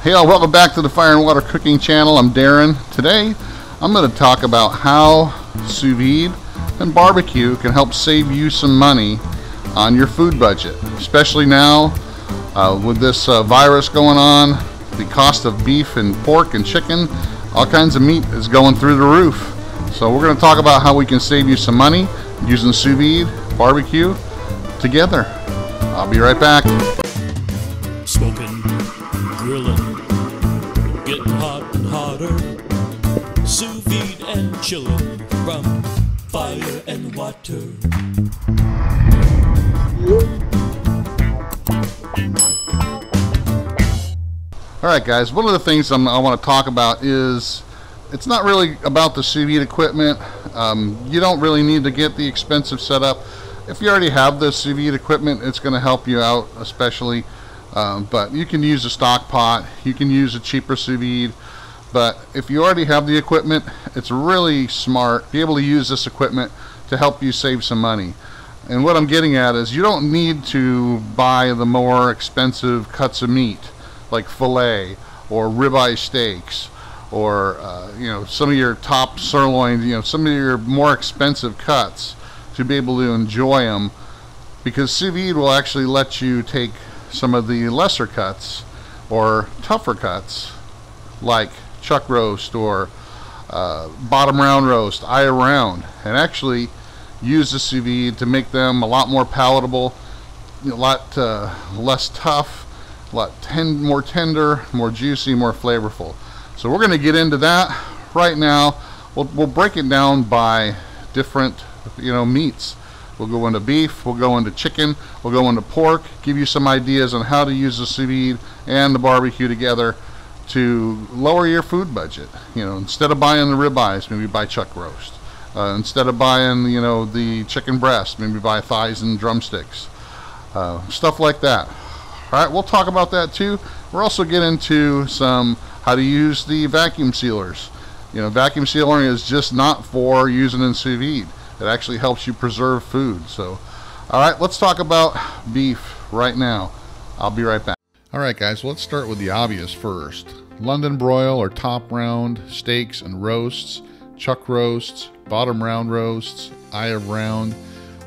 Hey all, welcome back to the Fire and Water Cooking Channel. I'm Darren. Today I'm going to talk about how sous vide and barbecue can help save you some money on your food budget, especially now with this virus going on. The cost of beef and pork and chicken, all kinds of meat is going through the roof. So we're going to talk about how we can save you some money using sous vide, barbecue together. I'll be right back. Smoking, grilling, getting hot and hotter, sous vide and chilling from fire and water. Alright guys, one of the things I want to talk about is it's not really about the sous vide equipment. You don't really need to get the expensive setup. If you already have the sous vide equipment, it's going to help you out especially. But you can use a stock pot, you can use a cheaper sous vide, but if you already have the equipment, it's really smart to be able to use this equipment to help you save some money. And what I'm getting at is you don't need to buy the more expensive cuts of meat like filet or ribeye steaks or some of your top sirloin, some of your more expensive cuts to be able to enjoy them, because sous vide will actually let you take some of the lesser cuts or tougher cuts like chuck roast or bottom round roast, eye round, and actually use the sous vide to make them a lot more palatable, a lot less tough, a lot more tender, more juicy, more flavorful. So we're going to get into that right now. We'll break it down by different meats. We'll go into beef, we'll go into chicken, we'll go into pork, give you some ideas on how to use the sous vide and the barbecue together to lower your food budget. Instead of buying the ribeyes, maybe buy chuck roast. Instead of buying, the chicken breast, maybe buy thighs and drumsticks. Stuff like that. All right, we'll talk about that too. We're also get into how to use the vacuum sealers. Vacuum sealing is just not for using in sous vide. It actually helps you preserve food. So, all right, let's talk about beef right now. I'll be right back. All right, guys, let's start with the obvious first. London broil or top round steaks and roasts, chuck roasts, bottom round roasts, eye of round.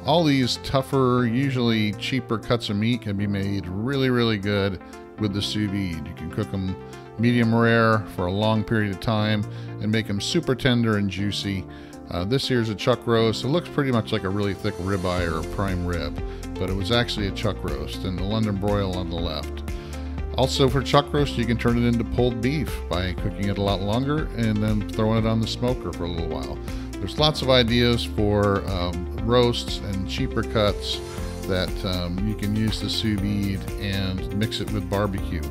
All these tougher, usually cheaper cuts of meat can be made really, really good with the sous vide. You can cook them medium rare for a long period of time and make them super tender and juicy. This here's a chuck roast. It looks pretty much like a really thick ribeye or a prime rib, but it was actually a chuck roast, and the London broil on the left. Also for chuck roast, you can turn it into pulled beef by cooking it a lot longer and then throwing it on the smoker for a little while. There's lots of ideas for roasts and cheaper cuts that you can use the sous vide and mix it with barbecue.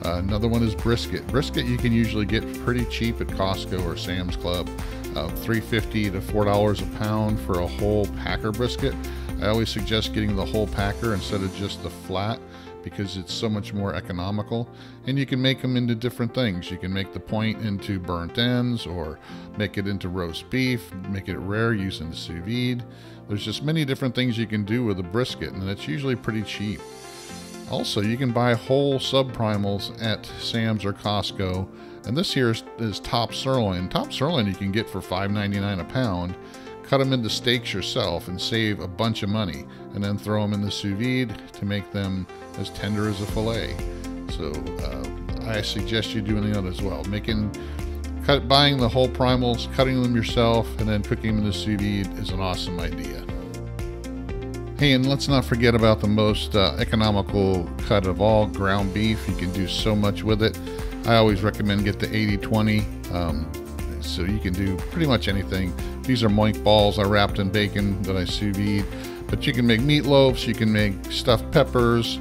Another one is brisket. Brisket you can usually get pretty cheap at Costco or Sam's Club. $3.50 to $4 a pound for a whole packer brisket. I always suggest getting the whole packer instead of just the flat, because it's so much more economical, and you can make them into different things. You can make the point into burnt ends, or make it into roast beef, make it rare using the sous vide. There's just many different things you can do with a brisket, and it's usually pretty cheap. Also, you can buy whole subprimals at Sam's or Costco, and this here is top sirloin. Top sirloin you can get for $5.99 a pound. Cut them into steaks yourself and save a bunch of money, and then throw them in the sous vide to make them as tender as a fillet. So I suggest you doing that as well. Buying the whole primals, cutting them yourself, and then cooking them in the sous vide is an awesome idea. Hey, and let's not forget about the most economical cut of all, ground beef. You can do so much with it. I always recommend get the 80-20. So you can do pretty much anything. These are moink balls I wrapped in bacon that I sous vide, but you can make meatloafs, you can make stuffed peppers,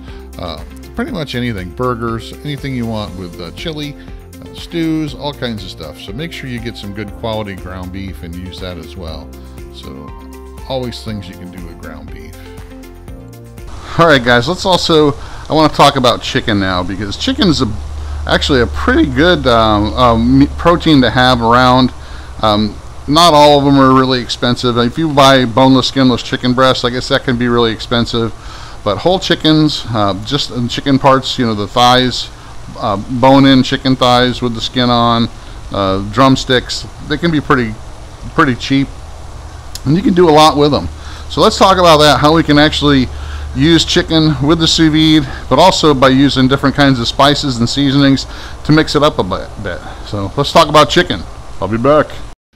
pretty much anything, burgers, anything you want with chili, stews, all kinds of stuff. So make sure you get some good quality ground beef and use that as well. So always things you can do with ground beef. All right guys, I want to talk about chicken now, because chicken's actually a pretty good protein to have around. Not all of them are really expensive. If you buy boneless, skinless chicken breasts, I guess that can be really expensive. But whole chickens, just in chicken parts, the thighs, bone-in chicken thighs with the skin on, drumsticks. They can be pretty cheap, and you can do a lot with them. So let's talk about that, how we can actually use chicken with the sous vide, but also by using different kinds of spices and seasonings to mix it up a bit. So let's talk about chicken. I'll be back.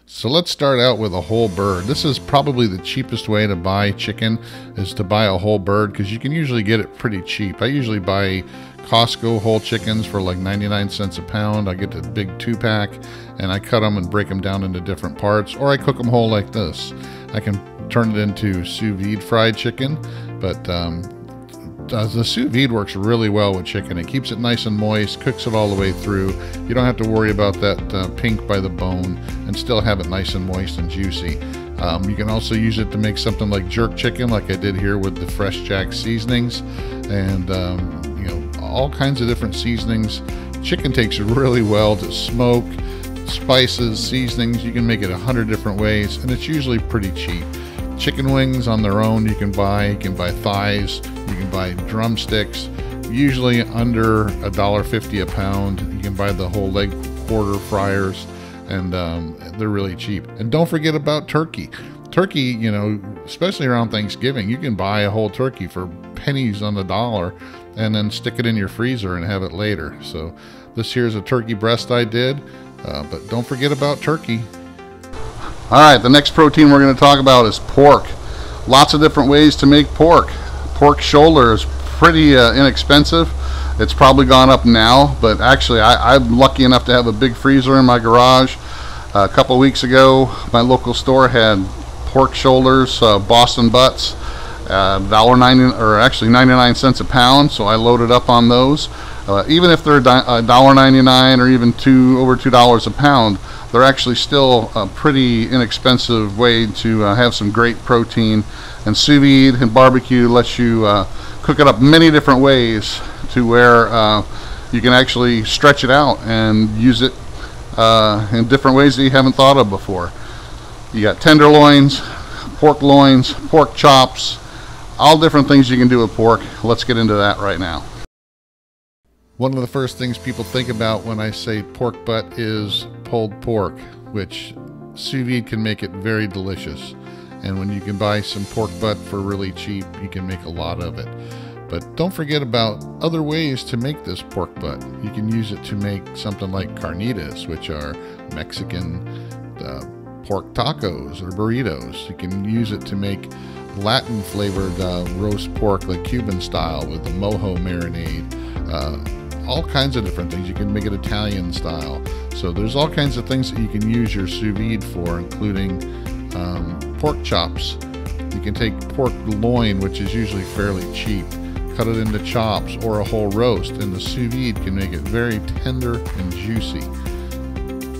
So let's start out with a whole bird. This is probably the cheapest way to buy chicken, is to buy a whole bird, because you can usually get it pretty cheap. I usually buy Costco whole chickens for like 99 cents a pound. I get the big 2-pack and I cut them and break them down into different parts, or I cook them whole like this. I can turn it into sous vide fried chicken, but the sous vide works really well with chicken. It keeps it nice and moist, cooks it all the way through. You don't have to worry about that pink by the bone, and still have it nice and moist and juicy. You can also use it to make something like jerk chicken, like I did here with the Fresh Jack seasonings, and you know, all kinds of different seasonings. Chicken takes really well to smoke, spices, seasonings. You can make it 100 different ways, and it's usually pretty cheap. Chicken wings on their own you can buy thighs, you can buy drumsticks, usually under $1.50 a pound. You can buy the whole leg quarter fryers, and they're really cheap. And don't forget about turkey. Turkey, you know, especially around Thanksgiving, you can buy a whole turkey for pennies on the dollar and then stick it in your freezer and have it later. So this here's a turkey breast I did, but don't forget about turkey. All right, the next protein we're going to talk about is pork. Lots of different ways to make pork. Pork shoulder is pretty inexpensive. It's probably gone up now, but actually I'm lucky enough to have a big freezer in my garage. A couple weeks ago, my local store had pork shoulders, Boston butts, $1.90, or actually 99 cents a pound, so I loaded up on those. Even if they're $1.99 or even over $2 a pound, they're actually still a pretty inexpensive way to have some great protein. And sous vide and barbecue lets you cook it up many different ways to where you can actually stretch it out and use it in different ways that you haven't thought of before. You got tenderloins, pork chops, all different things you can do with pork. Let's get into that right now. One of the first things people think about when I say pork butt is pulled pork, which sous vide can make it very delicious. And when you can buy some pork butt for really cheap, you can make a lot of it. But don't forget about other ways to make this pork butt. You can use it to make something like carnitas, which are Mexican pork tacos or burritos. You can use it to make Latin flavored roast pork, like Cuban style, with the mojo marinade. All kinds of different things. You can make it Italian style. So there's all kinds of things that you can use your sous vide for, including pork chops. You can take pork loin, which is usually fairly cheap, cut it into chops or a whole roast, and the sous vide can make it very tender and juicy.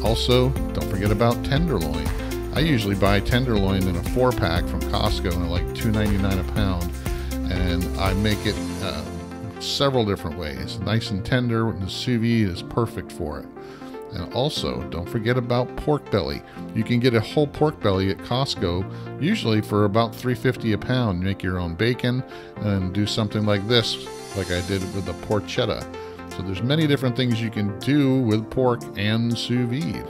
Also, don't forget about tenderloin. I usually buy tenderloin in a 4-pack from Costco at like $2.99 a pound, and I make it several different ways. Nice and tender, and the sous vide is perfect for it. And also, don't forget about pork belly. You can get a whole pork belly at Costco, usually for about $3.50 a pound. Make your own bacon and do something like this, like I did with the porchetta. So there's many different things you can do with pork and sous vide.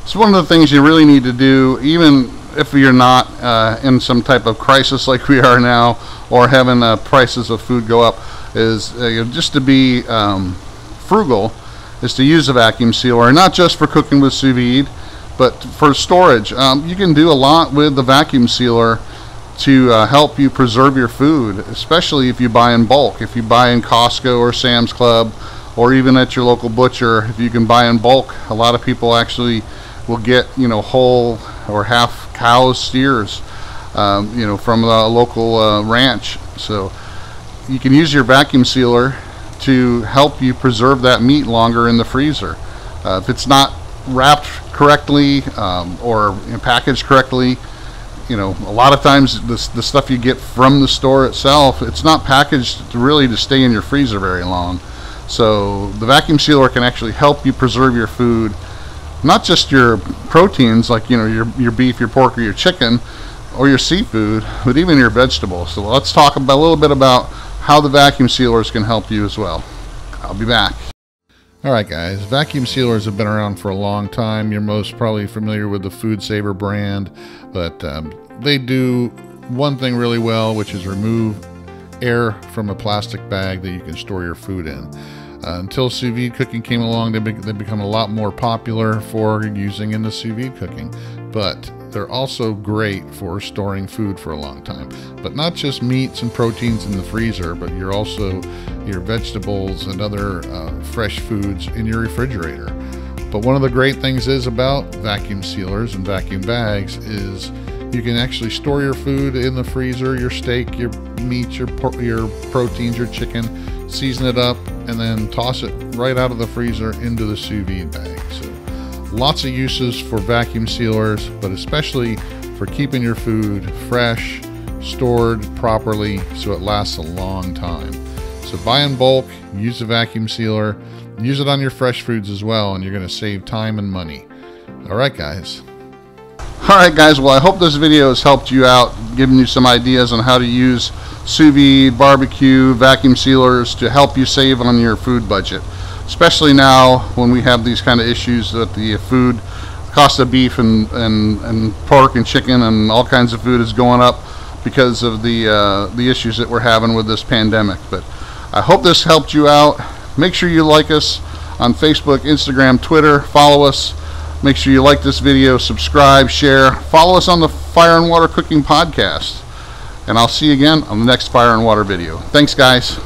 So one of the things you really need to do, even if you're not in some type of crisis like we are now, or having prices of food go up, is just to be frugal, is to use a vacuum sealer, not just for cooking with sous vide, but for storage. You can do a lot with the vacuum sealer to help you preserve your food, especially if you buy in bulk. If you buy in Costco or Sam's Club, or even at your local butcher, if you can buy in bulk, a lot of people actually will get, whole or half cow steers, from a local ranch. So you can use your vacuum sealer to help you preserve that meat longer in the freezer. If it's not wrapped correctly or packaged correctly, a lot of times the stuff you get from the store itself, it's not packaged to stay in your freezer very long. So the vacuum sealer can actually help you preserve your food, not just your proteins like your beef, your pork, or your chicken, or your seafood, but even your vegetables. So let's talk a little bit about how the vacuum sealers can help you as well. I'll be back. Alright guys, vacuum sealers have been around for a long time. You're most probably familiar with the Food Saver brand, but they do one thing really well, which is remove air from a plastic bag that you can store your food in. Until sous vide cooking came along, they've become a lot more popular for using in the sous vide cooking, but they're also great for storing food for a long time. But not just meats and proteins in the freezer, but you're also your vegetables and other fresh foods in your refrigerator. But one of the great things is about vacuum sealers and vacuum bags is you can actually store your food in the freezer, your steak, your meat, your proteins, your chicken, season it up, and then toss it right out of the freezer into the sous vide bag. So lots of uses for vacuum sealers, but especially for keeping your food fresh, stored properly so it lasts a long time. So buy in bulk, use a vacuum sealer, use it on your fresh foods as well, and you're going to save time and money. Alright guys. Alright guys, well I hope this video has helped you out, giving you some ideas on how to use sous vide, barbecue, vacuum sealers to help you save on your food budget. Especially now when we have these kind of issues that the food cost of beef and pork and chicken and all kinds of food is going up because of the issues that we're having with this pandemic. But I hope this helped you out. Make sure you like us on Facebook, Instagram, Twitter. Follow us. Make sure you like this video, subscribe, share. Follow us on the Fire and Water Cooking Podcast. And I'll see you again on the next Fire and Water video. Thanks guys.